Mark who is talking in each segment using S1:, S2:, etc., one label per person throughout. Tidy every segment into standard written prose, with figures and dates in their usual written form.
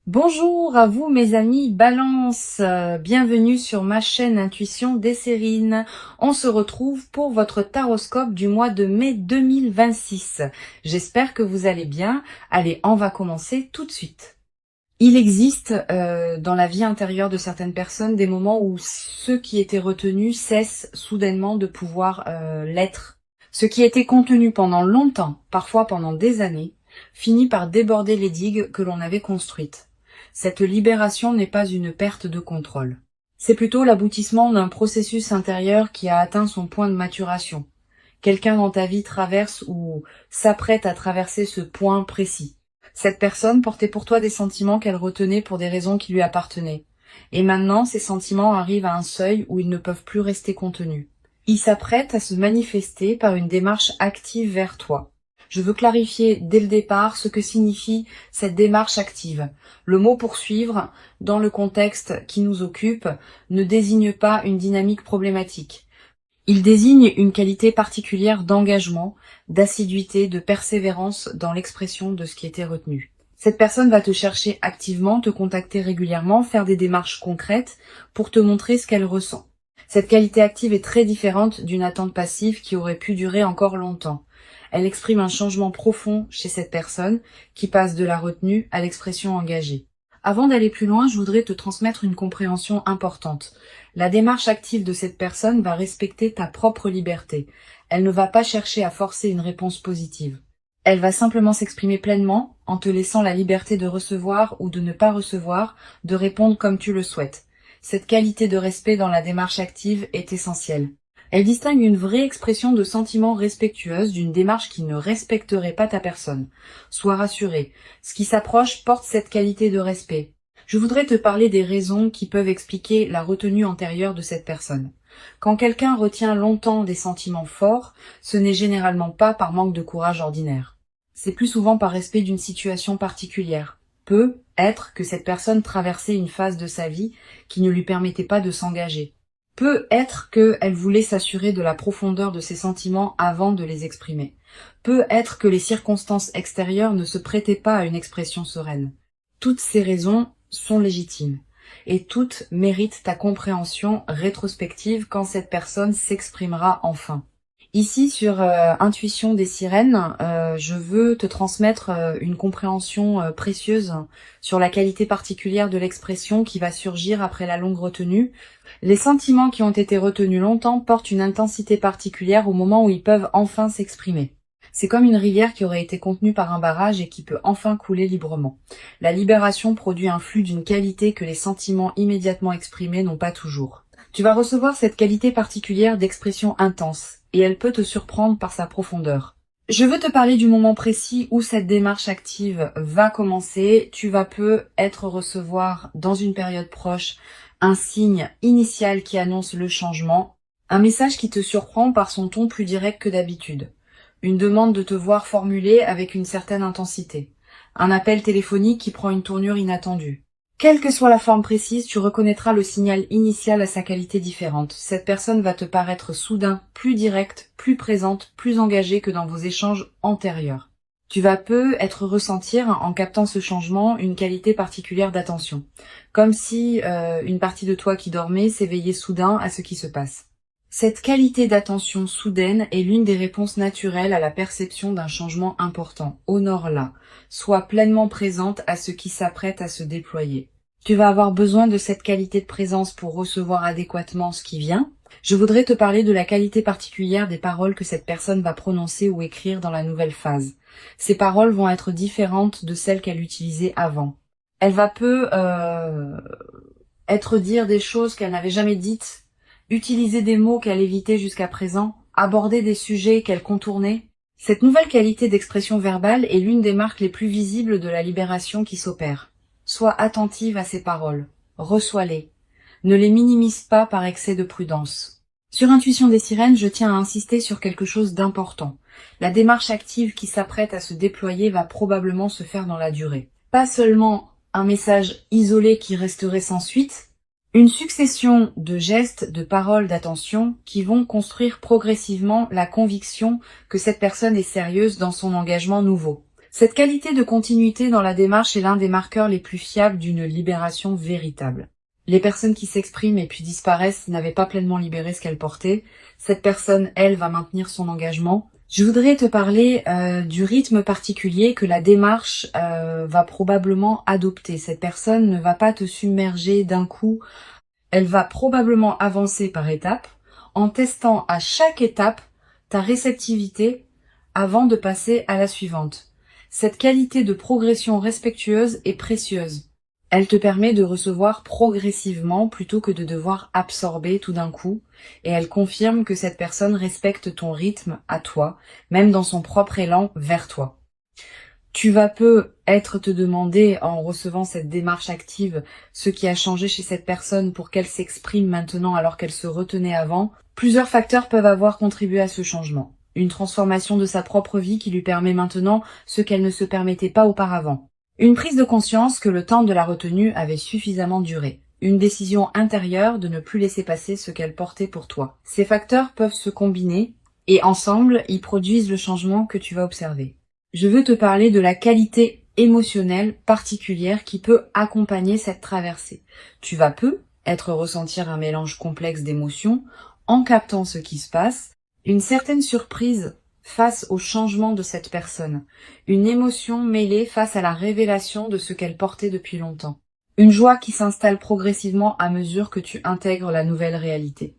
S1: Bonjour à vous mes amis Balance, bienvenue sur ma chaîne Intuition Desserine. On se retrouve pour votre taroscope du mois de mai 2026. J'espère que vous allez bien. Allez, on va commencer tout de suite. Il existe dans la vie intérieure de certaines personnes des moments où ceux qui étaient retenus cessent soudainement de pouvoir l'être. Ce qui était contenu pendant longtemps, parfois pendant des années, finit par déborder les digues que l'on avait construites. Cette libération n'est pas une perte de contrôle. C'est plutôt l'aboutissement d'un processus intérieur qui a atteint son point de maturation. Quelqu'un dans ta vie traverse ou s'apprête à traverser ce point précis. Cette personne portait pour toi des sentiments qu'elle retenait pour des raisons qui lui appartenaient. Et maintenant, ces sentiments arrivent à un seuil où ils ne peuvent plus rester contenus. Ils s'apprêtent à se manifester par une démarche active vers toi. Je veux clarifier dès le départ ce que signifie cette démarche active. Le mot poursuivre, dans le contexte qui nous occupe, ne désigne pas une dynamique problématique. Il désigne une qualité particulière d'engagement, d'assiduité, de persévérance dans l'expression de ce qui était retenu. Cette personne va te chercher activement, te contacter régulièrement, faire des démarches concrètes pour te montrer ce qu'elle ressent. Cette qualité active est très différente d'une attente passive qui aurait pu durer encore longtemps. Elle exprime un changement profond chez cette personne qui passe de la retenue à l'expression engagée. Avant d'aller plus loin, je voudrais te transmettre une compréhension importante. La démarche active de cette personne va respecter ta propre liberté. Elle ne va pas chercher à forcer une réponse positive. Elle va simplement s'exprimer pleinement en te laissant la liberté de recevoir ou de ne pas recevoir, de répondre comme tu le souhaites. Cette qualité de respect dans la démarche active est essentielle. Elle distingue une vraie expression de sentiments respectueuse d'une démarche qui ne respecterait pas ta personne. Sois rassuré, ce qui s'approche porte cette qualité de respect. Je voudrais te parler des raisons qui peuvent expliquer la retenue antérieure de cette personne. Quand quelqu'un retient longtemps des sentiments forts, ce n'est généralement pas par manque de courage ordinaire. C'est plus souvent par respect d'une situation particulière. Peut être que cette personne traversait une phase de sa vie qui ne lui permettait pas de s'engager. Peut être qu'elle voulait s'assurer de la profondeur de ses sentiments avant de les exprimer. Peut être que les circonstances extérieures ne se prêtaient pas à une expression sereine. Toutes ces raisons sont légitimes, et toutes méritent ta compréhension rétrospective quand cette personne s'exprimera enfin. Ici, sur Intuition des sirènes, je veux te transmettre une compréhension précieuse sur la qualité particulière de l'expression qui va surgir après la longue retenue. Les sentiments qui ont été retenus longtemps portent une intensité particulière au moment où ils peuvent enfin s'exprimer. C'est comme une rivière qui aurait été contenue par un barrage et qui peut enfin couler librement. La libération produit un flux d'une qualité que les sentiments immédiatement exprimés n'ont pas toujours. Tu vas recevoir cette qualité particulière d'expression intense, et elle peut te surprendre par sa profondeur. Je veux te parler du moment précis où cette démarche active va commencer. Tu vas peut-être recevoir dans une période proche un signe initial qui annonce le changement, un message qui te surprend par son ton plus direct que d'habitude, une demande de te voir formulée avec une certaine intensité, un appel téléphonique qui prend une tournure inattendue. Quelle que soit la forme précise, tu reconnaîtras le signal initial à sa qualité différente. Cette personne va te paraître soudain plus directe, plus présente, plus engagée que dans vos échanges antérieurs. Tu vas peut-être ressentir, en captant ce changement, une qualité particulière d'attention. Comme si une partie de toi qui dormait s'éveillait soudain à ce qui se passe. Cette qualité d'attention soudaine est l'une des réponses naturelles à la perception d'un changement important. Honore-la. Sois pleinement présente à ce qui s'apprête à se déployer. Tu vas avoir besoin de cette qualité de présence pour recevoir adéquatement ce qui vient. Je voudrais te parler de la qualité particulière des paroles que cette personne va prononcer ou écrire dans la nouvelle phase. Ces paroles vont être différentes de celles qu'elle utilisait avant. Elle va être dire des choses qu'elle n'avait jamais dites, utiliser des mots qu'elle évitait jusqu'à présent, aborder des sujets qu'elle contournait. Cette nouvelle qualité d'expression verbale est l'une des marques les plus visibles de la libération qui s'opère. Sois attentive à ces paroles, reçois-les. Ne les minimise pas par excès de prudence. Sur Intuition des sirènes, je tiens à insister sur quelque chose d'important. La démarche active qui s'apprête à se déployer va probablement se faire dans la durée. Pas seulement un message isolé qui resterait sans suite, une succession de gestes, de paroles, d'attention qui vont construire progressivement la conviction que cette personne est sérieuse dans son engagement nouveau. Cette qualité de continuité dans la démarche est l'un des marqueurs les plus fiables d'une libération véritable. Les personnes qui s'expriment et puis disparaissent n'avaient pas pleinement libéré ce qu'elles portaient. Cette personne, elle, va maintenir son engagement. Je voudrais te parler du rythme particulier que la démarche va probablement adopter. Cette personne ne va pas te submerger d'un coup. Elle va probablement avancer par étapes, en testant à chaque étape ta réceptivité avant de passer à la suivante. Cette qualité de progression respectueuse est précieuse. Elle te permet de recevoir progressivement plutôt que de devoir absorber tout d'un coup, et elle confirme que cette personne respecte ton rythme à toi, même dans son propre élan vers toi. Tu vas peut-être te demander, en recevant cette démarche active, ce qui a changé chez cette personne pour qu'elle s'exprime maintenant alors qu'elle se retenait avant. Plusieurs facteurs peuvent avoir contribué à ce changement. Une transformation de sa propre vie qui lui permet maintenant ce qu'elle ne se permettait pas auparavant. Une prise de conscience que le temps de la retenue avait suffisamment duré. Une décision intérieure de ne plus laisser passer ce qu'elle portait pour toi. Ces facteurs peuvent se combiner et ensemble, ils produisent le changement que tu vas observer. Je veux te parler de la qualité émotionnelle particulière qui peut accompagner cette traversée. Tu vas être ressentir un mélange complexe d'émotions en captant ce qui se passe, une certaine surprise face au changement de cette personne, une émotion mêlée face à la révélation de ce qu'elle portait depuis longtemps, une joie qui s'installe progressivement à mesure que tu intègres la nouvelle réalité.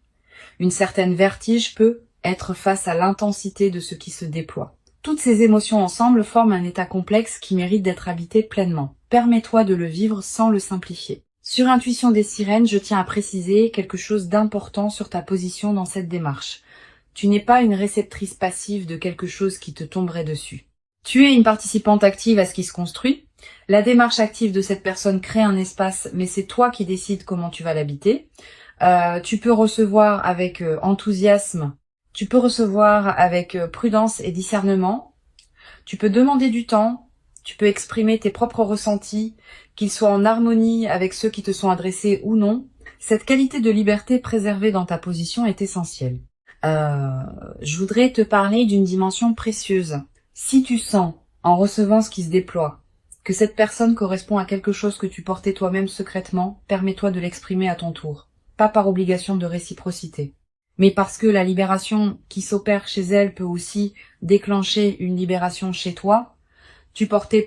S1: Une certaine vertige peut être face à l'intensité de ce qui se déploie. Toutes ces émotions ensemble forment un état complexe qui mérite d'être habité pleinement. Permets-toi de le vivre sans le simplifier. Sur Intuition des Sirènes, je tiens à préciser quelque chose d'important sur ta position dans cette démarche. Tu n'es pas une réceptrice passive de quelque chose qui te tomberait dessus. Tu es une participante active à ce qui se construit. La démarche active de cette personne crée un espace, mais c'est toi qui décides comment tu vas l'habiter. Tu peux recevoir avec enthousiasme. Tu peux recevoir avec prudence et discernement. Tu peux demander du temps. Tu peux exprimer tes propres ressentis, qu'ils soient en harmonie avec ceux qui te sont adressés ou non. Cette qualité de liberté préservée dans ta position est essentielle. Je voudrais te parler d'une dimension précieuse. Si tu sens, en recevant ce qui se déploie, que cette personne correspond à quelque chose que tu portais toi-même secrètement, permets-toi de l'exprimer à ton tour. Pas par obligation de réciprocité, mais parce que la libération qui s'opère chez elle peut aussi déclencher une libération chez toi. Tu portais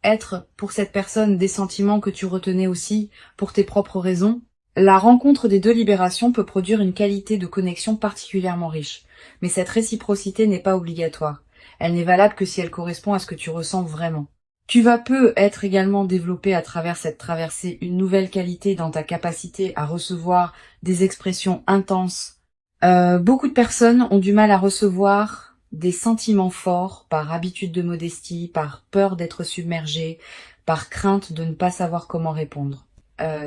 S1: être pour cette personne des sentiments que tu retenais aussi pour tes propres raisons. La rencontre des deux libérations peut produire une qualité de connexion particulièrement riche, mais cette réciprocité n'est pas obligatoire. Elle n'est valable que si elle correspond à ce que tu ressens vraiment. Tu vas être également développer à travers cette traversée une nouvelle qualité dans ta capacité à recevoir des expressions intenses. Beaucoup de personnes ont du mal à recevoir des sentiments forts par habitude de modestie, par peur d'être submergée, par crainte de ne pas savoir comment répondre.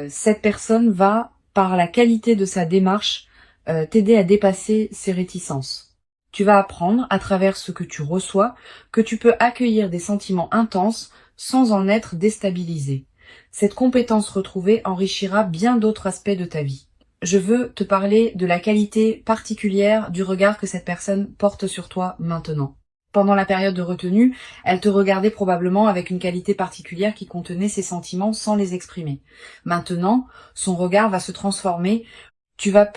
S1: Cette personne va, par la qualité de sa démarche, t'aider à dépasser ces réticences. Tu vas apprendre, à travers ce que tu reçois, que tu peux accueillir des sentiments intenses sans en être déstabilisé. Cette compétence retrouvée enrichira bien d'autres aspects de ta vie. Je veux te parler de la qualité particulière du regard que cette personne porte sur toi maintenant. Pendant la période de retenue, elle te regardait probablement avec une qualité particulière qui contenait ses sentiments sans les exprimer. Maintenant, son regard va se transformer. Tu vas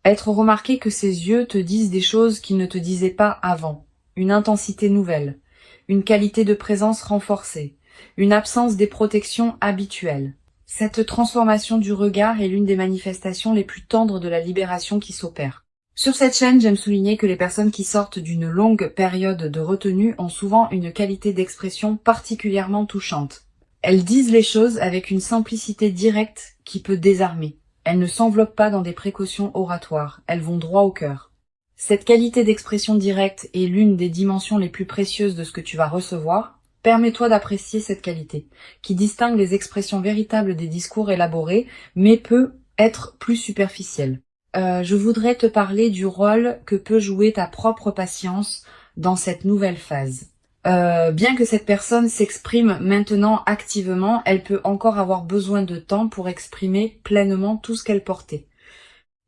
S1: être remarqué que ses yeux te disent des choses qu'ils ne te disaient pas avant. Une intensité nouvelle, une qualité de présence renforcée, une absence des protections habituelles. Cette transformation du regard est l'une des manifestations les plus tendres de la libération qui s'opère. Sur cette chaîne, j'aime souligner que les personnes qui sortent d'une longue période de retenue ont souvent une qualité d'expression particulièrement touchante. Elles disent les choses avec une simplicité directe qui peut désarmer. Elles ne s'enveloppent pas dans des précautions oratoires, elles vont droit au cœur. Cette qualité d'expression directe est l'une des dimensions les plus précieuses de ce que tu vas recevoir. Permets-toi d'apprécier cette qualité, qui distingue les expressions véritables des discours élaborés, mais peut être plus superficielle. Je voudrais te parler du rôle que peut jouer ta propre patience dans cette nouvelle phase. Bien que cette personne s'exprime maintenant activement, elle peut encore avoir besoin de temps pour exprimer pleinement tout ce qu'elle portait.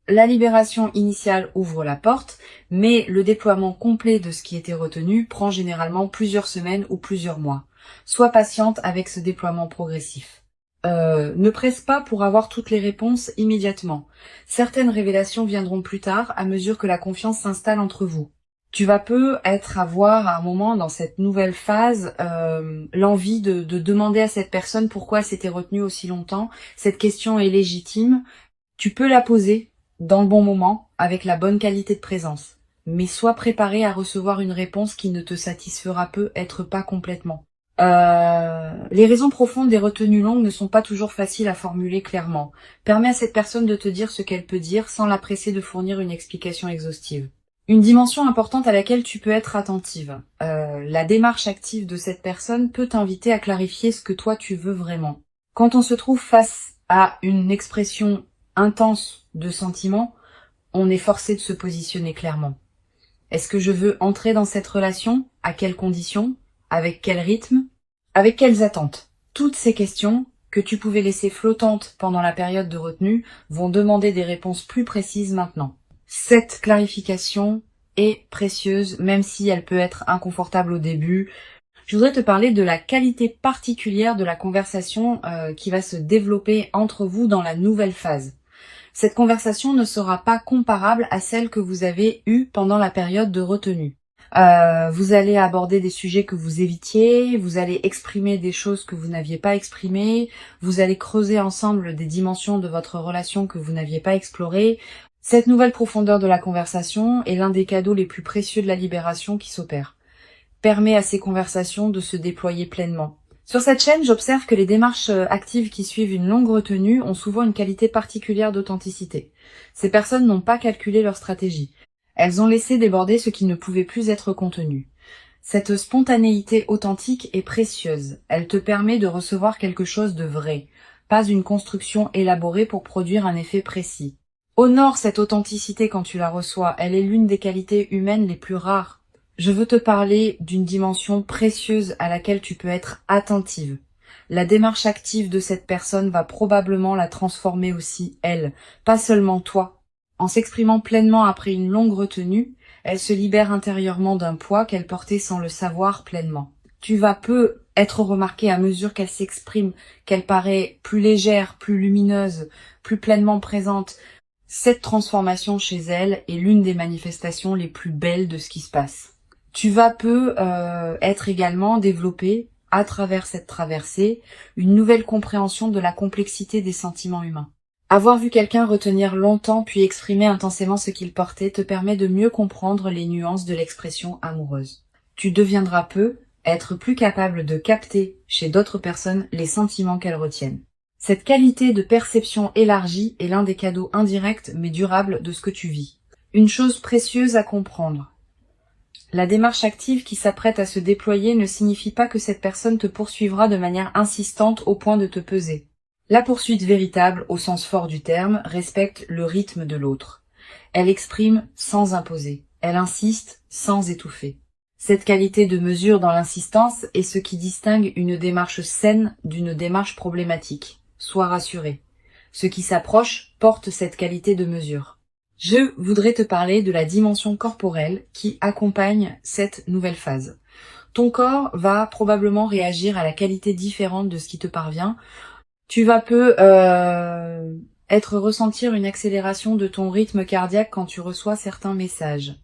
S1: La libération initiale ouvre la porte, mais le déploiement complet de ce qui était retenu prend généralement plusieurs semaines ou plusieurs mois. Sois patiente avec ce déploiement progressif. Ne presse pas pour avoir toutes les réponses immédiatement. Certaines révélations viendront plus tard à mesure que la confiance s'installe entre vous. Tu vas avoir à un moment dans cette nouvelle phase l'envie de demander à cette personne pourquoi elle s'était retenue aussi longtemps. Cette question est légitime. Tu peux la poser dans le bon moment, avec la bonne qualité de présence. Mais sois préparé à recevoir une réponse qui ne te satisfera peut-être pas complètement. Les raisons profondes des retenues longues ne sont pas toujours faciles à formuler clairement. Permets à cette personne de te dire ce qu'elle peut dire sans la presser de fournir une explication exhaustive. Une dimension importante à laquelle tu peux être attentive. La démarche active de cette personne peut t'inviter à clarifier ce que toi tu veux vraiment. Quand on se trouve face à une expression intense de sentiments, on est forcé de se positionner clairement. Est-ce que je veux entrer dans cette relation? À quelles conditions? Avec quel rythme? Avec quelles attentes? Toutes ces questions que tu pouvais laisser flottantes pendant la période de retenue vont demander des réponses plus précises maintenant. Cette clarification est précieuse, même si elle peut être inconfortable au début. Je voudrais te parler de la qualité particulière de la conversation qui va se développer entre vous dans la nouvelle phase. Cette conversation ne sera pas comparable à celle que vous avez eue pendant la période de retenue. Vous allez aborder des sujets que vous évitiez, vous allez exprimer des choses que vous n'aviez pas exprimées, vous allez creuser ensemble des dimensions de votre relation que vous n'aviez pas explorées. Cette nouvelle profondeur de la conversation est l'un des cadeaux les plus précieux de la libération qui s'opère. Permet à ces conversations de se déployer pleinement. Sur cette chaîne, j'observe que les démarches actives qui suivent une longue retenue ont souvent une qualité particulière d'authenticité. Ces personnes n'ont pas calculé leur stratégie. Elles ont laissé déborder ce qui ne pouvait plus être contenu. Cette spontanéité authentique est précieuse. Elle te permet de recevoir quelque chose de vrai, pas une construction élaborée pour produire un effet précis. Honore cette authenticité quand tu la reçois. Elle est l'une des qualités humaines les plus rares. Je veux te parler d'une dimension précieuse à laquelle tu peux être attentive. La démarche active de cette personne va probablement la transformer aussi, elle, pas seulement toi. En s'exprimant pleinement après une longue retenue, elle se libère intérieurement d'un poids qu'elle portait sans le savoir pleinement. Tu vas peu être remarqué à mesure qu'elle s'exprime, qu'elle paraît plus légère, plus lumineuse, plus pleinement présente. Cette transformation chez elle est l'une des manifestations les plus belles de ce qui se passe. Tu vas peu être également développé, à travers cette traversée, une nouvelle compréhension de la complexité des sentiments humains. Avoir vu quelqu'un retenir longtemps puis exprimer intensément ce qu'il portait te permet de mieux comprendre les nuances de l'expression amoureuse. Tu deviendras peu être plus capable de capter chez d'autres personnes les sentiments qu'elles retiennent. Cette qualité de perception élargie est l'un des cadeaux indirects mais durables de ce que tu vis. Une chose précieuse à comprendre. La démarche active qui s'apprête à se déployer ne signifie pas que cette personne te poursuivra de manière insistante au point de te peser. La poursuite véritable, au sens fort du terme, respecte le rythme de l'autre. Elle exprime sans imposer. Elle insiste sans étouffer. Cette qualité de mesure dans l'insistance est ce qui distingue une démarche saine d'une démarche problématique. Sois rassuré. Ce qui s'approche porte cette qualité de mesure. Je voudrais te parler de la dimension corporelle qui accompagne cette nouvelle phase. Ton corps va probablement réagir à la qualité différente de ce qui te parvient. Tu vas ressentir une accélération de ton rythme cardiaque quand tu reçois certains messages.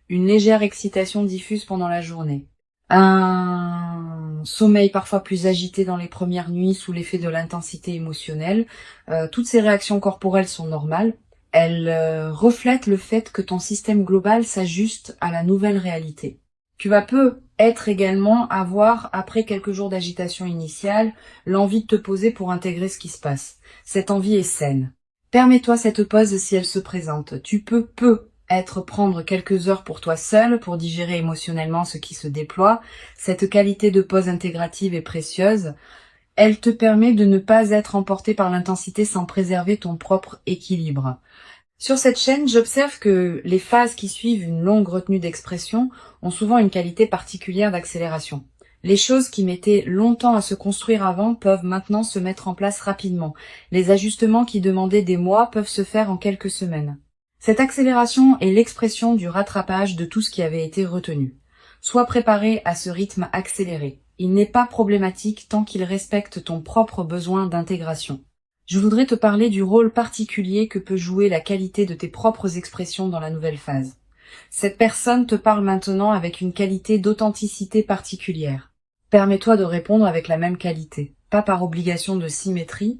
S1: Une légère excitation diffuse pendant la journée. Un sommeil parfois plus agité dans les premières nuits sous l'effet de l'intensité émotionnelle. Toutes ces réactions corporelles sont normales. Elles reflètent le fait que ton système global s'ajuste à la nouvelle réalité. Tu vas peut-être également avoir, après quelques jours d'agitation initiale, l'envie de te poser pour intégrer ce qui se passe. Cette envie est saine. Permets-toi cette pause si elle se présente. Tu peux prendre quelques heures pour toi seul, pour digérer émotionnellement ce qui se déploie. Cette qualité de pause intégrative est précieuse. Elle te permet de ne pas être emporté par l'intensité sans préserver ton propre équilibre. Sur cette chaîne, j'observe que les phases qui suivent une longue retenue d'expression ont souvent une qualité particulière d'accélération. Les choses qui mettaient longtemps à se construire avant peuvent maintenant se mettre en place rapidement. Les ajustements qui demandaient des mois peuvent se faire en quelques semaines. Cette accélération est l'expression du rattrapage de tout ce qui avait été retenu. Sois préparé à ce rythme accéléré. Il n'est pas problématique tant qu'il respecte ton propre besoin d'intégration. Je voudrais te parler du rôle particulier que peut jouer la qualité de tes propres expressions dans la nouvelle phase. Cette personne te parle maintenant avec une qualité d'authenticité particulière. Permets-toi de répondre avec la même qualité, pas par obligation de symétrie,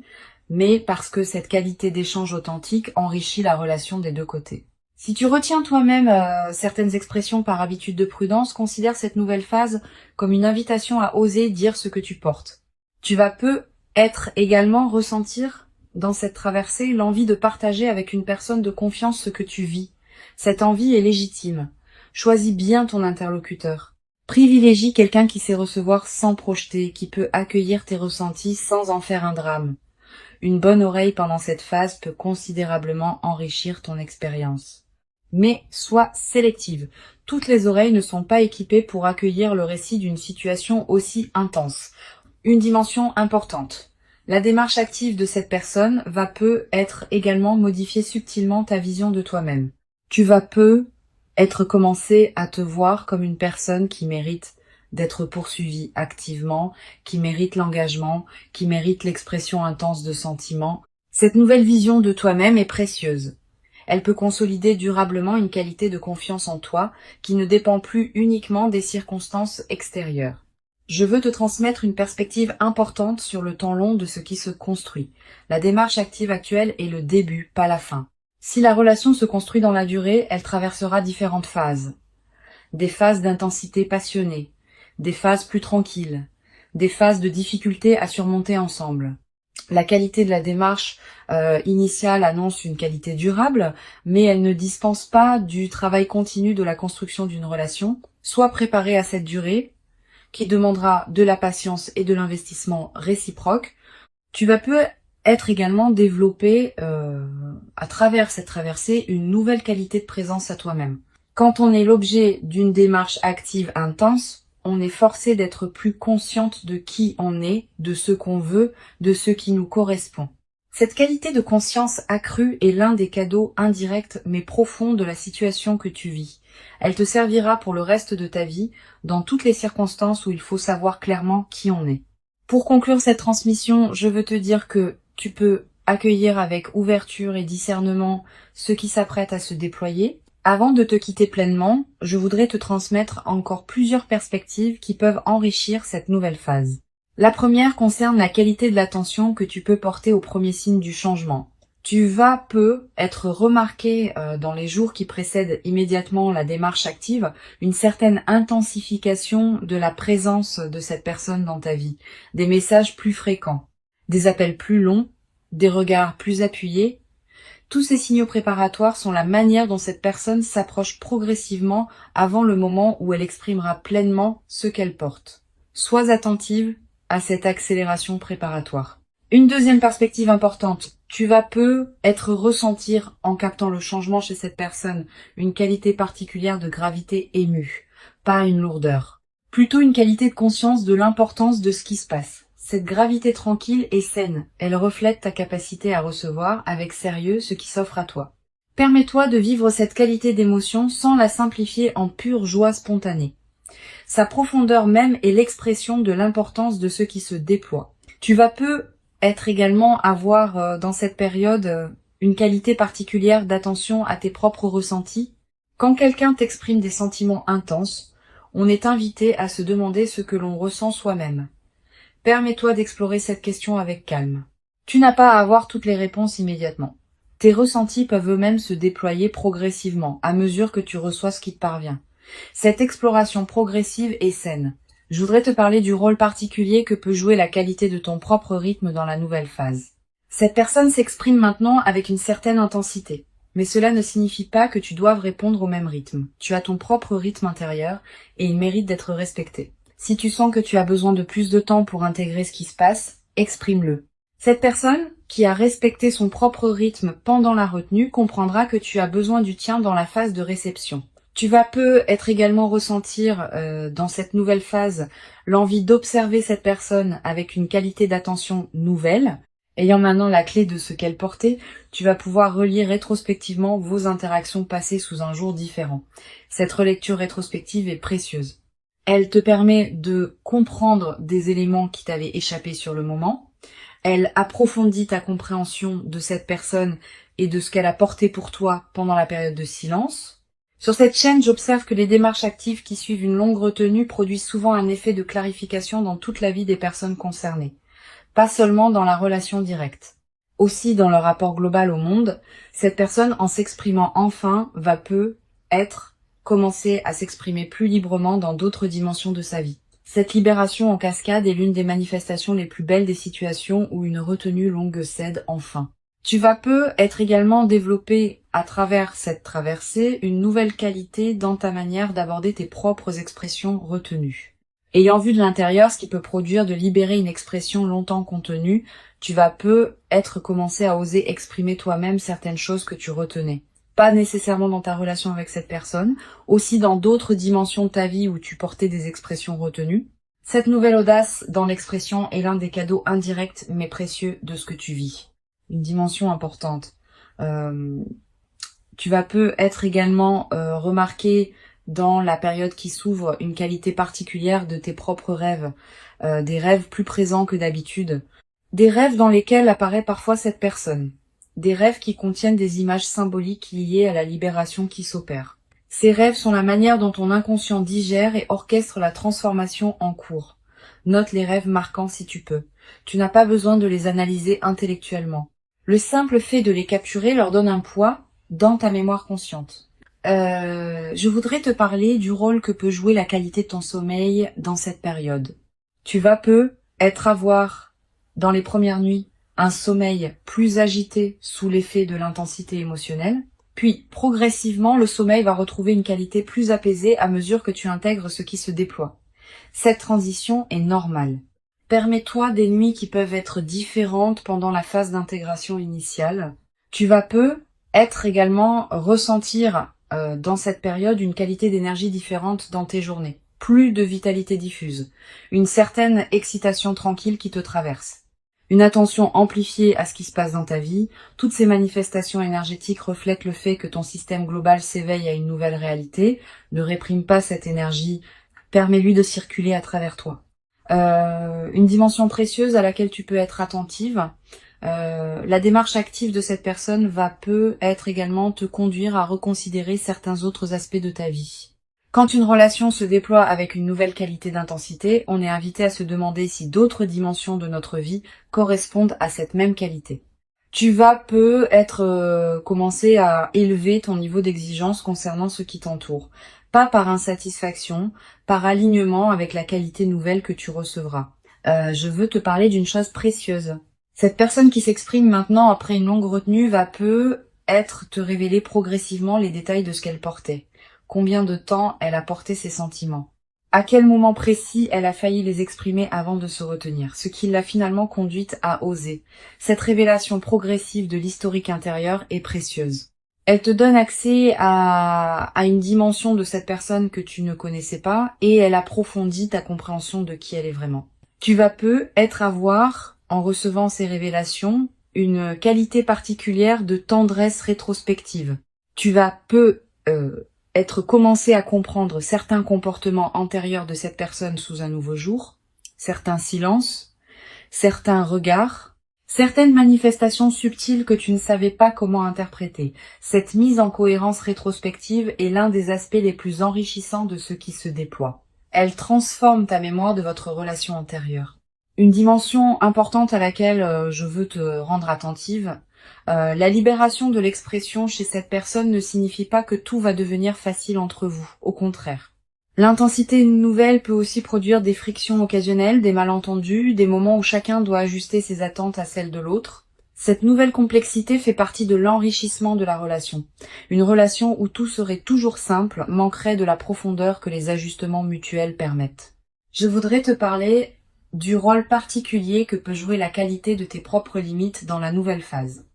S1: mais parce que cette qualité d'échange authentique enrichit la relation des deux côtés. Si tu retiens toi-même certaines expressions par habitude de prudence, considère cette nouvelle phase comme une invitation à oser dire ce que tu portes. Tu vas peut-être également ressentir dans cette traversée l'envie de partager avec une personne de confiance ce que tu vis. Cette envie est légitime. Choisis bien ton interlocuteur. Privilégie quelqu'un qui sait recevoir sans projeter, qui peut accueillir tes ressentis sans en faire un drame. Une bonne oreille pendant cette phase peut considérablement enrichir ton expérience. Mais sois sélective. Toutes les oreilles ne sont pas équipées pour accueillir le récit d'une situation aussi intense. Une dimension importante. La démarche active de cette personne va peut-être également modifier subtilement ta vision de toi-même. Tu vas peut-être commencer à te voir comme une personne qui mérite d'être poursuivie activement, qui mérite l'engagement, qui mérite l'expression intense de sentiments. Cette nouvelle vision de toi-même est précieuse. Elle peut consolider durablement une qualité de confiance en toi qui ne dépend plus uniquement des circonstances extérieures. Je veux te transmettre une perspective importante sur le temps long de ce qui se construit. La démarche active actuelle est le début, pas la fin. Si la relation se construit dans la durée, elle traversera différentes phases. Des phases d'intensité passionnée, des phases plus tranquilles, des phases de difficulté à surmonter ensemble. La qualité de la démarche initiale annonce une qualité durable, mais elle ne dispense pas du travail continu de la construction d'une relation. Sois préparé à cette durée, qui demandera de la patience et de l'investissement réciproque. Tu vas peut-être également développer, à travers cette traversée, une nouvelle qualité de présence à toi-même. Quand on est l'objet d'une démarche active intense, on est forcé d'être plus consciente de qui on est, de ce qu'on veut, de ce qui nous correspond. Cette qualité de conscience accrue est l'un des cadeaux indirects mais profonds de la situation que tu vis. Elle te servira pour le reste de ta vie, dans toutes les circonstances où il faut savoir clairement qui on est. Pour conclure cette transmission, je veux te dire que tu peux accueillir avec ouverture et discernement ce qui s'apprête à se déployer. Avant de te quitter pleinement, je voudrais te transmettre encore plusieurs perspectives qui peuvent enrichir cette nouvelle phase. La première concerne la qualité de l'attention que tu peux porter aux premiers signes du changement. Tu vas être remarqué dans les jours qui précèdent immédiatement la démarche active, une certaine intensification de la présence de cette personne dans ta vie, des messages plus fréquents, des appels plus longs, des regards plus appuyés. Tous ces signaux préparatoires sont la manière dont cette personne s'approche progressivement avant le moment où elle exprimera pleinement ce qu'elle porte. Sois attentive à cette accélération préparatoire. Une deuxième perspective importante, tu vas peut-être ressentir, en captant le changement chez cette personne, une qualité particulière de gravité émue, pas une lourdeur. Plutôt une qualité de conscience de l'importance de ce qui se passe. Cette gravité tranquille est saine, elle reflète ta capacité à recevoir avec sérieux ce qui s'offre à toi. Permets-toi de vivre cette qualité d'émotion sans la simplifier en pure joie spontanée. Sa profondeur même est l'expression de l'importance de ce qui se déploie. Tu vas peut-être également avoir dans cette période une qualité particulière d'attention à tes propres ressentis. Quand quelqu'un t'exprime des sentiments intenses, on est invité à se demander ce que l'on ressent soi-même. Permets-toi d'explorer cette question avec calme. Tu n'as pas à avoir toutes les réponses immédiatement. Tes ressentis peuvent eux-mêmes se déployer progressivement, à mesure que tu reçois ce qui te parvient. Cette exploration progressive est saine. Je voudrais te parler du rôle particulier que peut jouer la qualité de ton propre rythme dans la nouvelle phase. Cette personne s'exprime maintenant avec une certaine intensité, mais cela ne signifie pas que tu doives répondre au même rythme. Tu as ton propre rythme intérieur et il mérite d'être respecté. Si tu sens que tu as besoin de plus de temps pour intégrer ce qui se passe, exprime-le. Cette personne, qui a respecté son propre rythme pendant la retenue, comprendra que tu as besoin du tien dans la phase de réception. Tu vas peut-être également ressentir dans cette nouvelle phase l'envie d'observer cette personne avec une qualité d'attention nouvelle. Ayant maintenant la clé de ce qu'elle portait, tu vas pouvoir relire rétrospectivement vos interactions passées sous un jour différent. Cette relecture rétrospective est précieuse. Elle te permet de comprendre des éléments qui t'avaient échappé sur le moment. Elle approfondit ta compréhension de cette personne et de ce qu'elle a porté pour toi pendant la période de silence. Sur cette chaîne, j'observe que les démarches actives qui suivent une longue retenue produisent souvent un effet de clarification dans toute la vie des personnes concernées, pas seulement dans la relation directe. Aussi, dans le rapport global au monde, cette personne, en s'exprimant enfin, va commencer à s'exprimer plus librement dans d'autres dimensions de sa vie. Cette libération en cascade est l'une des manifestations les plus belles des situations où une retenue longue cède enfin. Tu vas être également développer à travers cette traversée une nouvelle qualité dans ta manière d'aborder tes propres expressions retenues. Ayant vu de l'intérieur ce qui peut produire de libérer une expression longtemps contenue, tu vas commencer à oser exprimer toi-même certaines choses que tu retenais. Pas nécessairement dans ta relation avec cette personne, aussi dans d'autres dimensions de ta vie où tu portais des expressions retenues. Cette nouvelle audace dans l'expression est l'un des cadeaux indirects mais précieux de ce que tu vis. Une dimension importante. Tu vas être également remarqué dans la période qui s'ouvre une qualité particulière de tes propres rêves, des rêves plus présents que d'habitude, des rêves dans lesquels apparaît parfois cette personne, des rêves qui contiennent des images symboliques liées à la libération qui s'opère. Ces rêves sont la manière dont ton inconscient digère et orchestre la transformation en cours. Note les rêves marquants si tu peux. Tu n'as pas besoin de les analyser intellectuellement. Le simple fait de les capturer leur donne un poids dans ta mémoire consciente. Je voudrais te parler du rôle que peut jouer la qualité de ton sommeil dans cette période. Tu vas avoir, dans les premières nuits, un sommeil plus agité sous l'effet de l'intensité émotionnelle, puis progressivement le sommeil va retrouver une qualité plus apaisée à mesure que tu intègres ce qui se déploie. Cette transition est normale. Permets-toi des nuits qui peuvent être différentes pendant la phase d'intégration initiale. Tu vas également ressentir dans cette période une qualité d'énergie différente dans tes journées. Plus de vitalité diffuse, une certaine excitation tranquille qui te traverse. Une attention amplifiée à ce qui se passe dans ta vie, toutes ces manifestations énergétiques reflètent le fait que ton système global s'éveille à une nouvelle réalité, ne réprime pas cette énergie, permets-lui de circuler à travers toi. Une dimension précieuse à laquelle tu peux être attentive. La démarche active de cette personne va être également te conduire à reconsidérer certains autres aspects de ta vie. Quand une relation se déploie avec une nouvelle qualité d'intensité, on est invité à se demander si d'autres dimensions de notre vie correspondent à cette même qualité. Tu vas commencer à élever ton niveau d'exigence concernant ce qui t'entoure. Pas par insatisfaction, par alignement avec la qualité nouvelle que tu recevras. Je veux te parler d'une chose précieuse. Cette personne qui s'exprime maintenant après une longue retenue va te révéler progressivement les détails de ce qu'elle portait. Combien de temps elle a porté ses sentiments. À quel moment précis elle a failli les exprimer avant de se retenir, ce qui l'a finalement conduite à oser. Cette révélation progressive de l'historique intérieur est précieuse. Elle te donne accès à une dimension de cette personne que tu ne connaissais pas et elle approfondit ta compréhension de qui elle est vraiment. Tu vas avoir, en recevant ces révélations, une qualité particulière de tendresse rétrospective. Tu vas commencer à comprendre certains comportements antérieurs de cette personne sous un nouveau jour, certains silences, certains regards, certaines manifestations subtiles que tu ne savais pas comment interpréter. Cette mise en cohérence rétrospective est l'un des aspects les plus enrichissants de ce qui se déploie. Elle transforme ta mémoire de votre relation antérieure. Une dimension importante à laquelle je veux te rendre attentive, la libération de l'expression chez cette personne ne signifie pas que tout va devenir facile entre vous, au contraire. L'intensité nouvelle peut aussi produire des frictions occasionnelles, des malentendus, des moments où chacun doit ajuster ses attentes à celles de l'autre. Cette nouvelle complexité fait partie de l'enrichissement de la relation. Une relation où tout serait toujours simple manquerait de la profondeur que les ajustements mutuels permettent. Je voudrais te parler du rôle particulier que peut jouer la qualité de tes propres limites dans la nouvelle phase.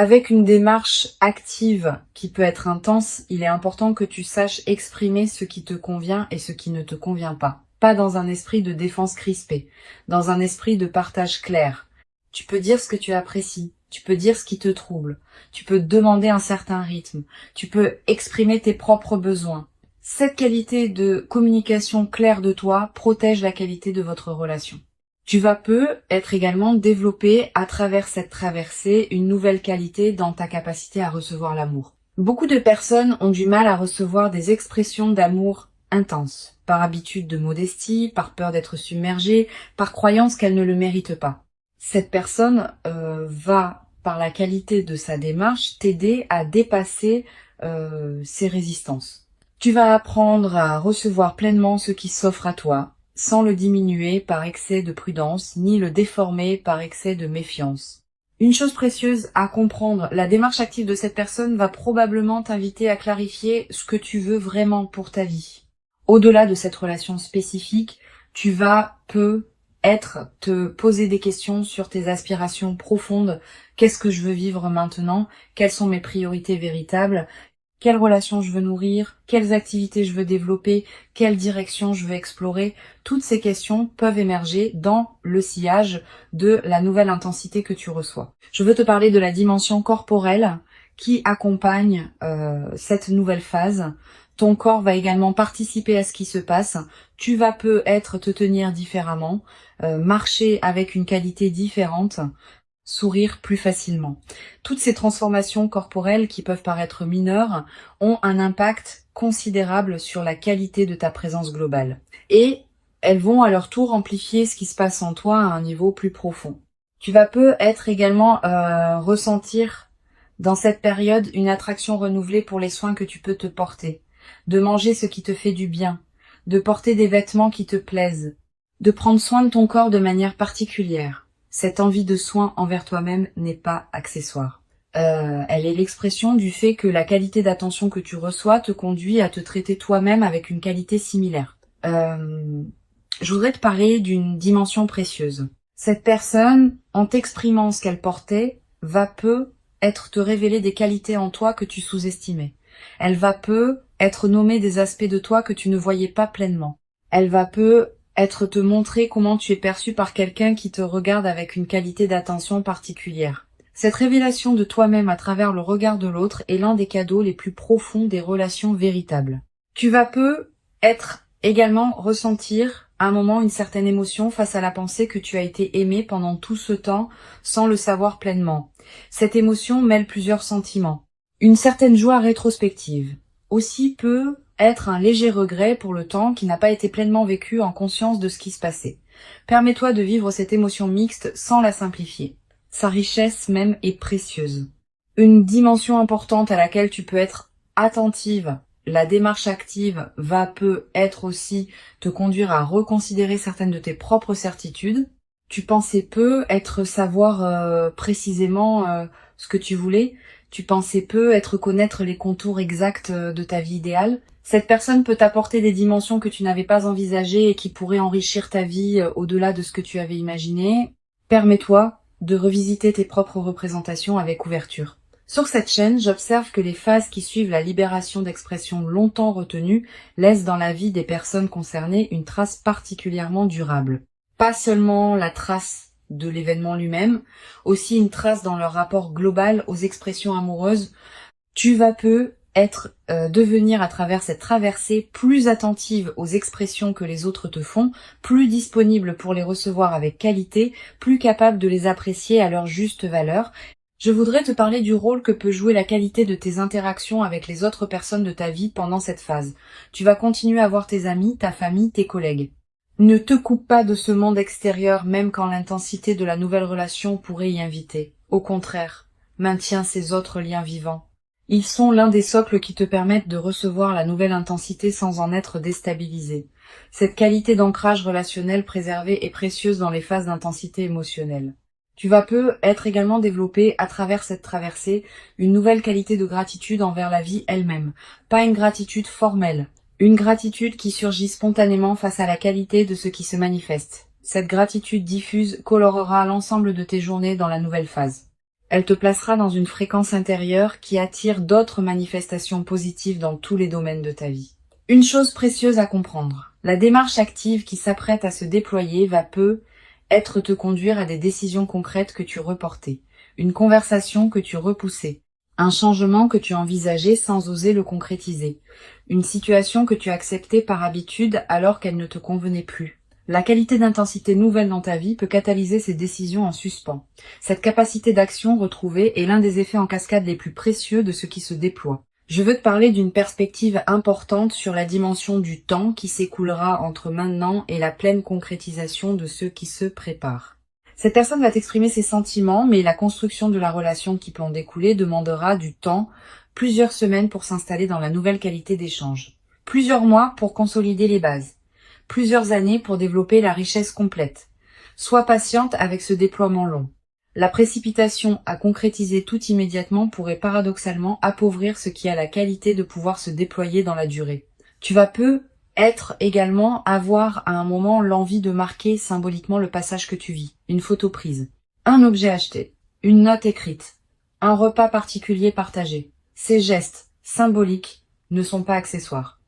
S1: Avec une démarche active qui peut être intense, il est important que tu saches exprimer ce qui te convient et ce qui ne te convient pas. Pas dans un esprit de défense crispée, dans un esprit de partage clair. Tu peux dire ce que tu apprécies, tu peux dire ce qui te trouble, tu peux demander un certain rythme, tu peux exprimer tes propres besoins. Cette qualité de communication claire de toi protège la qualité de votre relation. Tu vas être également développé à travers cette traversée une nouvelle qualité dans ta capacité à recevoir l'amour. Beaucoup de personnes ont du mal à recevoir des expressions d'amour intenses, par habitude de modestie, par peur d'être submergée, par croyance qu'elles ne le méritent pas. Cette personne va, par la qualité de sa démarche, t'aider à dépasser ces résistances. Tu vas apprendre à recevoir pleinement ce qui s'offre à toi, sans le diminuer par excès de prudence, ni le déformer par excès de méfiance. Une chose précieuse à comprendre, la démarche active de cette personne va probablement t'inviter à clarifier ce que tu veux vraiment pour ta vie. Au-delà de cette relation spécifique, tu vas te poser des questions sur tes aspirations profondes. Qu'est-ce que je veux vivre maintenant? Quelles sont mes priorités véritables? Quelles relations je veux nourrir, quelles activités je veux développer, quelle direction je veux explorer. Toutes ces questions peuvent émerger dans le sillage de la nouvelle intensité que tu reçois. Je veux te parler de la dimension corporelle qui accompagne cette nouvelle phase. Ton corps va également participer à ce qui se passe. Tu vas peut-être te tenir différemment, marcher avec une qualité différente, sourire plus facilement. Toutes ces transformations corporelles qui peuvent paraître mineures ont un impact considérable sur la qualité de ta présence globale. Et elles vont à leur tour amplifier ce qui se passe en toi à un niveau plus profond. Tu vas peut-être également ressentir dans cette période une attraction renouvelée pour les soins que tu peux te porter, de manger ce qui te fait du bien, de porter des vêtements qui te plaisent, de prendre soin de ton corps de manière particulière. Cette envie de soin envers toi-même n'est pas accessoire. Elle est l'expression du fait que la qualité d'attention que tu reçois te conduit à te traiter toi-même avec une qualité similaire. Je voudrais te parler d'une dimension précieuse. Cette personne, en t'exprimant ce qu'elle portait, va être te révéler des qualités en toi que tu sous-estimais. Elle va être nommer des aspects de toi que tu ne voyais pas pleinement. Elle va être te montrer comment tu es perçu par quelqu'un qui te regarde avec une qualité d'attention particulière. Cette révélation de toi-même à travers le regard de l'autre est l'un des cadeaux les plus profonds des relations véritables. Tu vas être également ressentir à un moment une certaine émotion face à la pensée que tu as été aimé pendant tout ce temps sans le savoir pleinement. Cette émotion mêle plusieurs sentiments. Une certaine joie rétrospective. Aussi être un léger regret pour le temps qui n'a pas été pleinement vécu en conscience de ce qui se passait. Permets-toi de vivre cette émotion mixte sans la simplifier. Sa richesse même est précieuse. Une dimension importante à laquelle tu peux être attentive, la démarche active être aussi te conduire à reconsidérer certaines de tes propres certitudes. Tu pensais savoir précisément ce que tu voulais. Tu pensais connaître les contours exacts de ta vie idéale. Cette personne peut t'apporter des dimensions que tu n'avais pas envisagées et qui pourraient enrichir ta vie au-delà de ce que tu avais imaginé. Permets-toi de revisiter tes propres représentations avec ouverture. Sur cette chaîne, j'observe que les phases qui suivent la libération d'expressions longtemps retenues laissent dans la vie des personnes concernées une trace particulièrement durable. Pas seulement la trace de l'événement lui-même, aussi une trace dans leur rapport global aux expressions amoureuses. Tu vas devenir à travers cette traversée plus attentive aux expressions que les autres te font, plus disponible pour les recevoir avec qualité, plus capable de les apprécier à leur juste valeur. Je voudrais te parler du rôle que peut jouer la qualité de tes interactions avec les autres personnes de ta vie pendant cette phase. Tu vas continuer à voir tes amis, ta famille, tes collègues. Ne te coupe pas de ce monde extérieur même quand l'intensité de la nouvelle relation pourrait y inviter. Au contraire, maintiens ces autres liens vivants. Ils sont l'un des socles qui te permettent de recevoir la nouvelle intensité sans en être déstabilisé. Cette qualité d'ancrage relationnel préservée est précieuse dans les phases d'intensité émotionnelle. Tu vas être également développé à travers cette traversée une nouvelle qualité de gratitude envers la vie elle-même. Pas une gratitude formelle, une gratitude qui surgit spontanément face à la qualité de ce qui se manifeste. Cette gratitude diffuse colorera l'ensemble de tes journées dans la nouvelle phase. Elle te placera dans une fréquence intérieure qui attire d'autres manifestations positives dans tous les domaines de ta vie. Une chose précieuse à comprendre, la démarche active qui s'apprête à se déployer va être te conduire à des décisions concrètes que tu reportais, une conversation que tu repoussais, un changement que tu envisageais sans oser le concrétiser, une situation que tu acceptais par habitude alors qu'elle ne te convenait plus. La qualité d'intensité nouvelle dans ta vie peut catalyser ces décisions en suspens. Cette capacité d'action retrouvée est l'un des effets en cascade les plus précieux de ce qui se déploie. Je veux te parler d'une perspective importante sur la dimension du temps qui s'écoulera entre maintenant et la pleine concrétisation de ce qui se prépare. Cette personne va t'exprimer ses sentiments, mais la construction de la relation qui peut en découler demandera du temps, plusieurs semaines pour s'installer dans la nouvelle qualité d'échange, plusieurs mois pour consolider les bases, plusieurs années pour développer la richesse complète. Sois patiente avec ce déploiement long. La précipitation à concrétiser tout immédiatement pourrait paradoxalement appauvrir ce qui a la qualité de pouvoir se déployer dans la durée. Tu vas être également avoir à un moment l'envie de marquer symboliquement le passage que tu vis, une photo prise, un objet acheté, une note écrite, un repas particulier partagé. Ces gestes symboliques ne sont pas accessoires.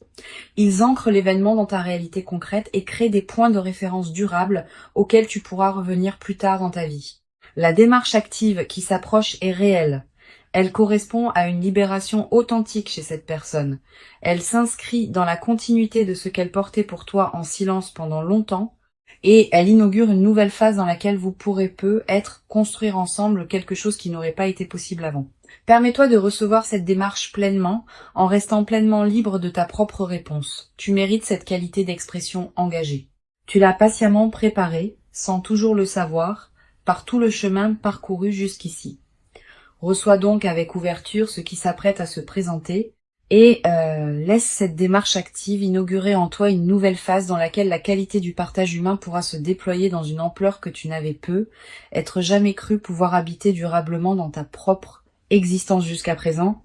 S1: Ils ancrent l'événement dans ta réalité concrète et créent des points de référence durables auxquels tu pourras revenir plus tard dans ta vie. La démarche active qui s'approche est réelle. Elle correspond à une libération authentique chez cette personne. Elle s'inscrit dans la continuité de ce qu'elle portait pour toi en silence pendant longtemps et elle inaugure une nouvelle phase dans laquelle vous pourrez construire ensemble quelque chose qui n'aurait pas été possible avant. Permets-toi de recevoir cette démarche pleinement en restant pleinement libre de ta propre réponse. Tu mérites cette qualité d'expression engagée. Tu l'as patiemment préparée, sans toujours le savoir, par tout le chemin parcouru jusqu'ici. Reçois donc avec ouverture ce qui s'apprête à se présenter et laisse cette démarche active inaugurer en toi une nouvelle phase dans laquelle la qualité du partage humain pourra se déployer dans une ampleur que tu n'avais jamais cru pouvoir habiter durablement dans ta propre existence jusqu'à présent.